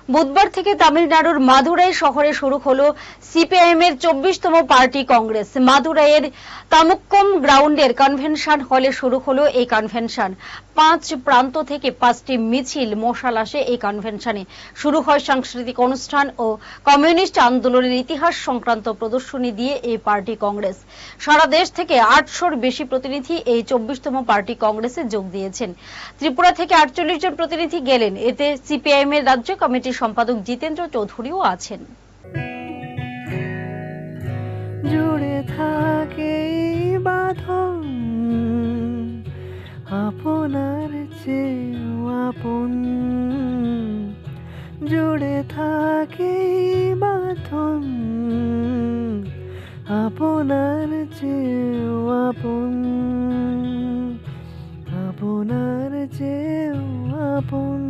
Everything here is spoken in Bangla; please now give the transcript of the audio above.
বুধবার থেকে তামিলনাড়ুর মাদুরাই শহরে শুরু হলো সিপিআইএম এর 24তম পার্টি কংগ্রেস। মাদুরাইয়ের তামুক্কম গ্রাউন্ডের কনভেনশন হলে শুরু হলো এই কনভেনশন। 5 প্রান্ত থেকে 5টি মিছিল মশাল আসে এই কনভেনশনে। শুরু হয় সাংস্কৃতিক অনুষ্ঠান ও কমিউনিস্ট আন্দোলনের ইতিহাস সংক্রান্ত প্রদর্শনী দিয়ে এই পার্টি কংগ্রেস। সারা দেশ থেকে 800-র বেশি প্রতিনিধি এই 24তম পার্টি কংগ্রেসে যোগ দিয়েছেন। ত্রিপুরা থেকে 48 জন প্রতিনিধি গেলেন। এতে সিপিআইএম এর রাজ্য কমিটির সম্পাদক জিতেন্দ্র চৌধুরীও আছেন। জুড়ে থাকে বাঁধন আপনার চেয়েও আপন, জুড়ে থাকে বাঁধন আপনার চেয়েও আপন, আপনার চেয়েও আপন।